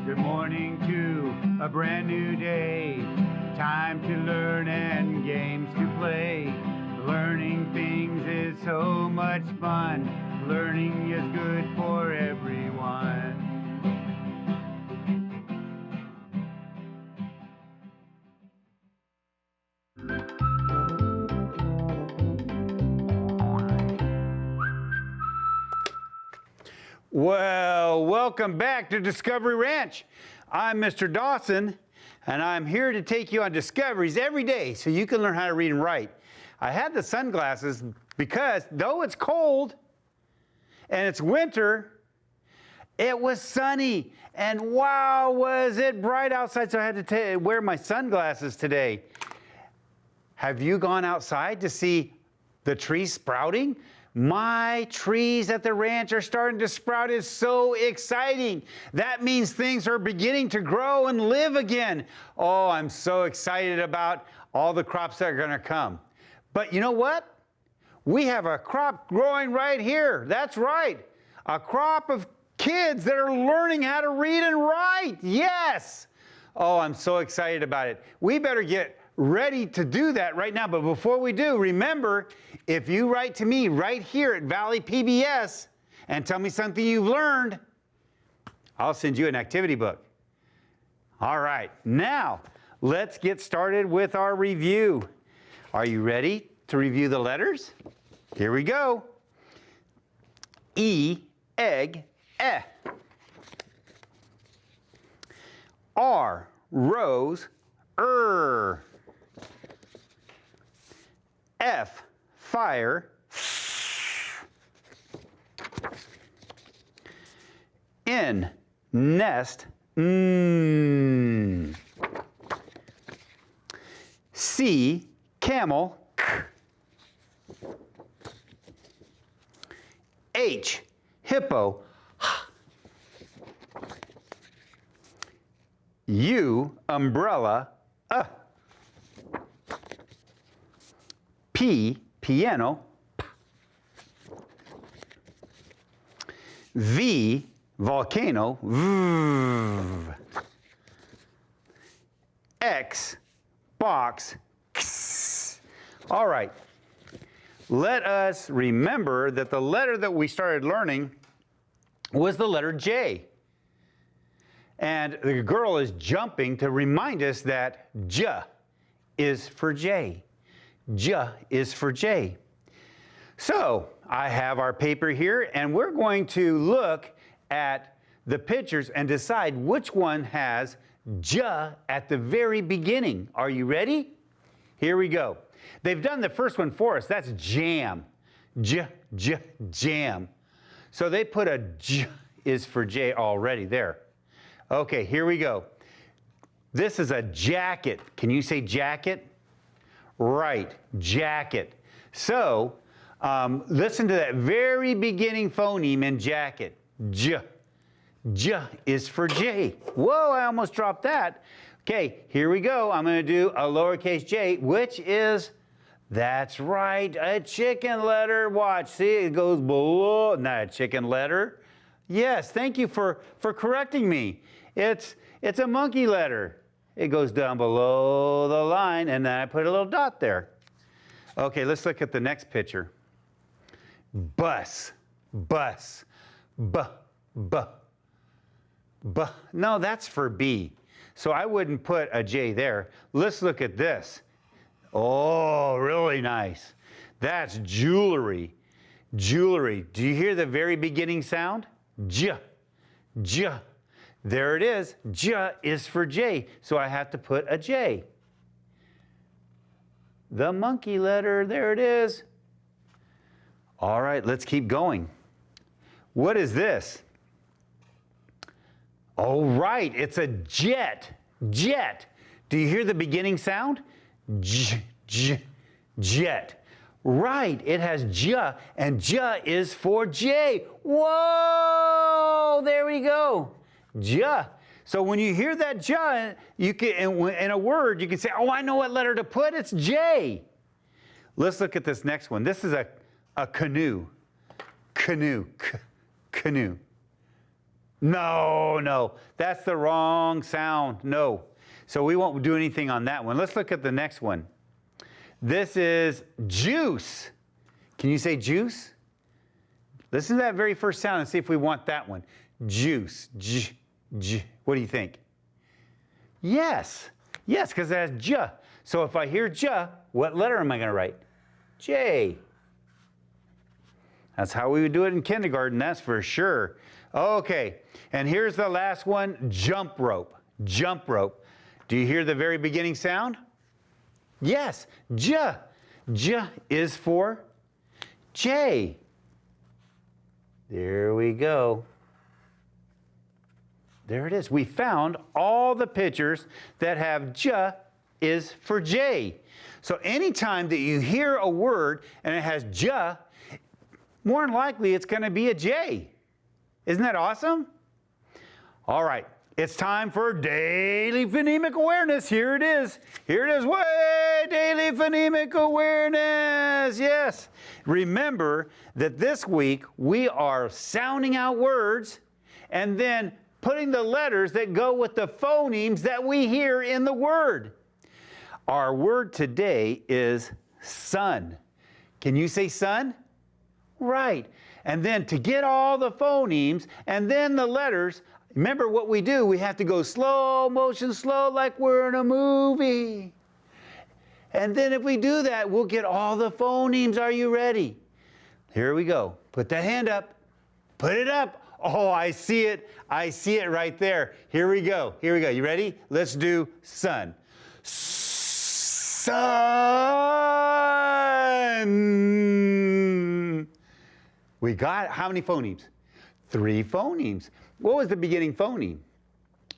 Good morning to a brand new day. Time to learn and games to play. Learning things is so much fun. Learning is good for everyone. Well, welcome back to Discovery Ranch. I'm Mr. Dawson, and I'm here to take you on discoveries every day so you can learn how to read and write. I had the sunglasses because though it's cold and it's winter, it was sunny, and wow, was it bright outside, so I had to wear my sunglasses today. Have you gone outside to see the trees sprouting? My trees at the ranch are starting to sprout. It's so exciting. That means things are beginning to grow and live again. Oh, I'm so excited about all the crops that are going to come. But you know what? We have a crop growing right here. That's right. A crop of kids that are learning how to read and write. Yes. Oh, I'm so excited about it. We better get ready to do that right now. But before we do, remember, if you write to me right here at Valley PBS and tell me something you've learned, I'll send you an activity book. All right, now let's get started with our review. Are you ready to review the letters? Here we go. E, egg, eh. R, rose, F, fire, N, nest, C, camel, H, hippo, U, umbrella, P, piano, V, volcano, v. X, box, x. All right, let us remember that the letter that we started learning was the letter J. And the girl is jumping to remind us that J is for J. J is for J. So I have our paper here, and we're going to look at the pictures and decide which one has J at the very beginning. Are you ready? Here we go. They've done the first one for us. That's jam. Jam. So they put a J is for J already there. Okay, here we go. This is a jacket. Can you say jacket? Right, jacket. So, listen to that very beginning phoneme in jacket. J. J is for J. Whoa, I almost dropped that. Okay, here we go. I'm going to do a lowercase j, which is, that's right, a chicken letter. Watch, see, it goes below, not a chicken letter. Yes, thank you for correcting me. It's a monkey letter. It goes down below the line, and then I put a little dot there. Okay, let's look at the next picture. Bus, bus, no, that's for B. So I wouldn't put a J there. Let's look at this. Oh, really nice. That's jewelry. Jewelry. Do you hear the very beginning sound? J, J. There it is. J is for J, so I have to put a J. The monkey letter, there it is. All right, let's keep going. What is this? Oh, right, it's a jet. Jet. Do you hear the beginning sound? J, J, jet. Right, it has J, and J is for J. Whoa, there we go. J. So when you hear that J, you can, in a word, you can say, oh, I know what letter to put. It's J. Let's look at this next one. This is a canoe. Canoe. Canoe. No, no, that's the wrong sound. No. So we won't do anything on that one. Let's look at the next one. This is juice. Can you say juice? Listen to that very first sound and see if we want that one. Juice. J, j. What do you think? Yes. Yes, because it has j. So if I hear j, what letter am I going to write? J. That's how we would do it in kindergarten, that's for sure. Okay, and here's the last one, jump rope. Jump rope. Do you hear the very beginning sound? Yes, j. J is for J. There we go. There it is. We found all the pictures that have j is for J. So anytime that you hear a word and it has j, more than likely it's going to be a J. Isn't that awesome? All right, it's time for Daily Phonemic Awareness. Here it is. Here it is. Way Daily Phonemic Awareness. Yes. Remember that this week we are sounding out words and then putting the letters that go with the phonemes that we hear in the word. Our word today is sun. Can you say sun? Right. And then to get all the phonemes and then the letters, remember what we do, we have to go slow motion, slow like we're in a movie. And then if we do that, we'll get all the phonemes. Are you ready? Here we go. Put that hand up. Put it up. Oh, I see it. I see it right there. Here we go. Here we go. You ready? Let's do sun. Sun. We got how many phonemes? 3 phonemes. What was the beginning phoneme?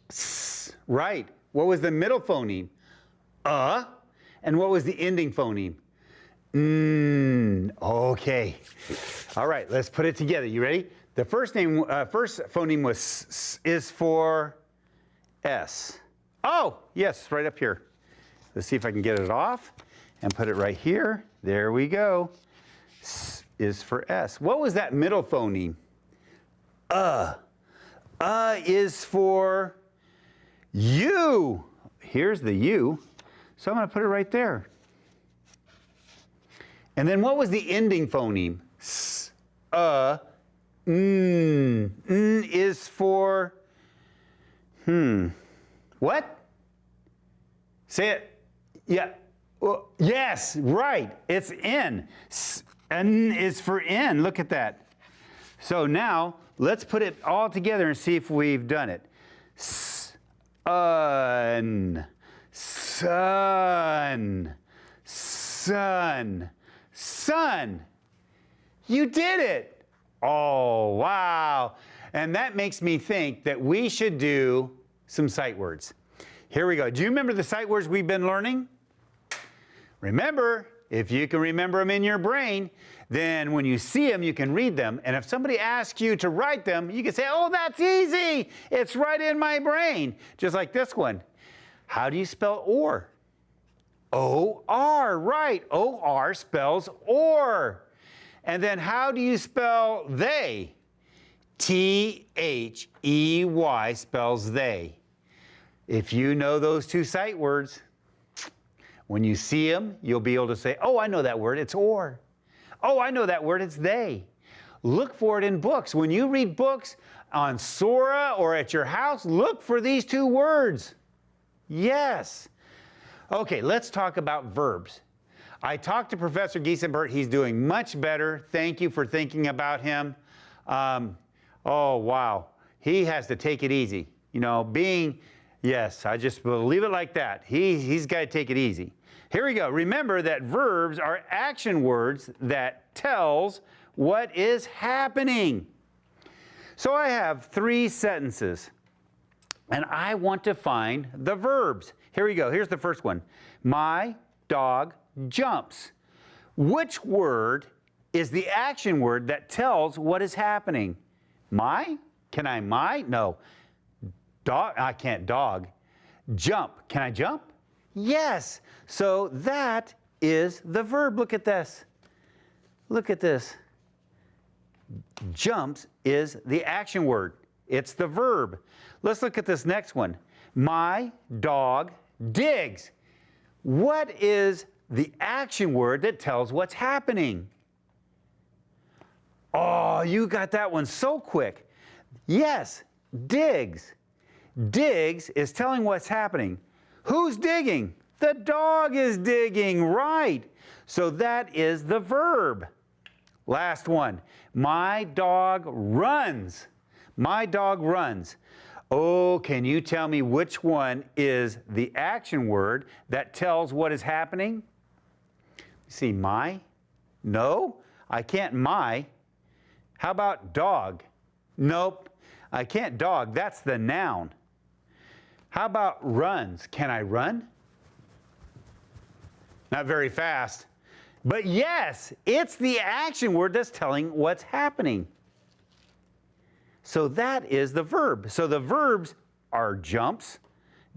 S. Right. What was the middle phoneme? And what was the ending phoneme? Okay. All right, let's put it together. You ready? The first phoneme was s, is for S. Oh, yes, right up here. Let's see if I can get it off and put it right here. There we go. S is for S. What was that middle phoneme? Is for U. Here's the U. So I'm going to put it right there. And then what was the ending phoneme? S, n. N is for, what? Say it. Yeah. Well, yes, right. It's N. S, N is for N. Look at that. So now let's put it all together and see if we've done it. Sun. Sun. Sun. Sun. You did it. Oh, wow. And that makes me think that we should do some sight words. Here we go. Do you remember the sight words we've been learning? Remember, if you can remember them in your brain, then when you see them, you can read them. And if somebody asks you to write them, you can say, oh, that's easy. It's right in my brain. Just like this one. How do you spell or? O-R, right. O-R spells or. And then how do you spell they? T-H-E-Y spells they. If you know those 2 sight words, when you see them, you'll be able to say, oh, I know that word, it's or. Oh, I know that word, it's they. Look for it in books. When you read books on Sora or at your house, look for these 2 words. Yes. Okay, let's talk about verbs. I talked to Professor Giesenbert. He's doing much better. Thank you for thinking about him. Oh, wow. He has to take it easy. You know, yes, I just will leave it like that. He's got to take it easy. Here we go. Remember that verbs are action words that tells what is happening. So I have 3 sentences, and I want to find the verbs. Here we go. Here's the first one. My dog jumps. Which word is the action word that tells what is happening? My? Can I my? No. Dog? I can't dog. Jump. Can I jump? Yes. So that is the verb. Look at this. Look at this. Jumps is the action word. It's the verb. Let's look at this next one. My dog digs. What is the action word that tells what's happening? Oh, you got that one so quick. Yes, digs. Digs is telling what's happening. Who's digging? The dog is digging, right. So that is the verb. Last one. My dog runs. My dog runs. Oh, can you tell me which one is the action word that tells what is happening? See, my? No, I can't my. How about dog? Nope, I can't dog. That's the noun. How about runs? Can I run? Not very fast. But yes, it's the action word that's telling what's happening. So that is the verb. So the verbs are jumps,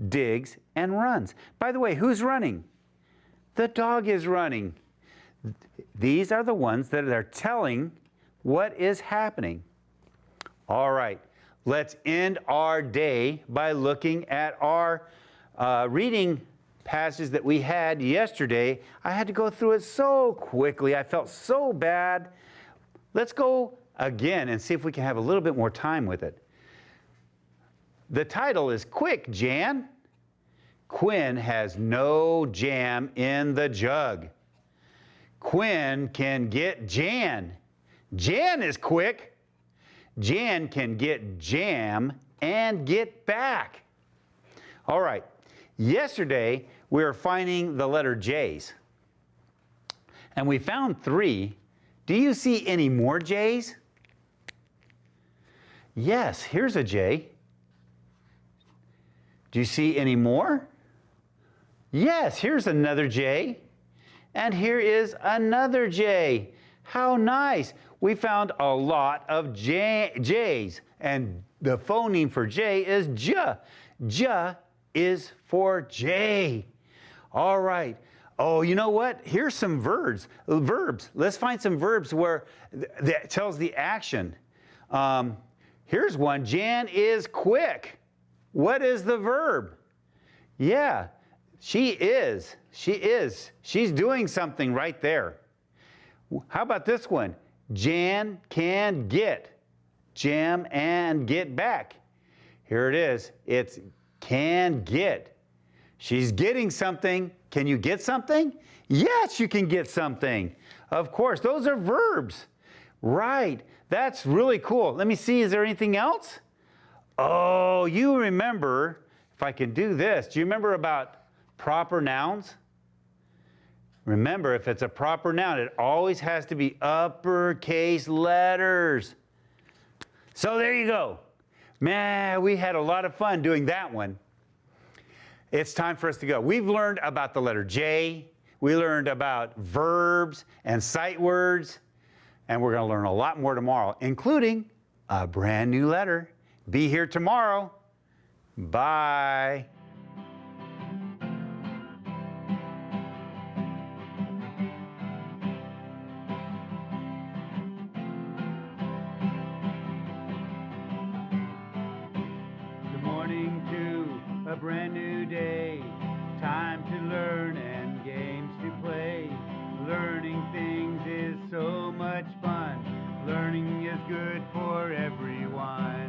digs, and runs. By the way, who's running? The dog is running. These are the ones that are telling what is happening. All right, let's end our day by looking at our reading passage that we had yesterday. I had to go through it so quickly. I felt so bad. Let's go again and see if we can have a little bit more time with it. The title is Quick, Jan. Quinn has no jam in the jug. Quinn can get Jan. Jan is quick. Jan can get jam and get back. All right. Yesterday, we were finding the letter J's. And we found 3. Do you see any more J's? Yes, here's a J. Do you see any more? Yes, here's another J. And here is another J. How nice. We found a lot of J's. And the phoneme for J is J. J is for J. All right. Oh, you know what? Here's some verbs. Let's find some verbs where that tells the action. Here's one. Jan is quick. What is the verb? Yeah, she is. She is. She's doing something right there. How about this one? Jan can get. Jam and get back. Here it is. It's can get. She's getting something. Can you get something? Yes, you can get something. Of course, those are verbs. Right. That's really cool. Let me see. Is there anything else? Oh, you remember, if I can do this, do you remember about proper nouns? Remember, if it's a proper noun, it always has to be uppercase letters. So there you go. Man, we had a lot of fun doing that one. It's time for us to go. We've learned about the letter J. We learned about verbs and sight words. And we're going to learn a lot more tomorrow, including a brand new letter. Be here tomorrow. Bye. Good morning to a brand new day. Time to learn and games to play. Learning things is so much fun. Learning is good for everyone.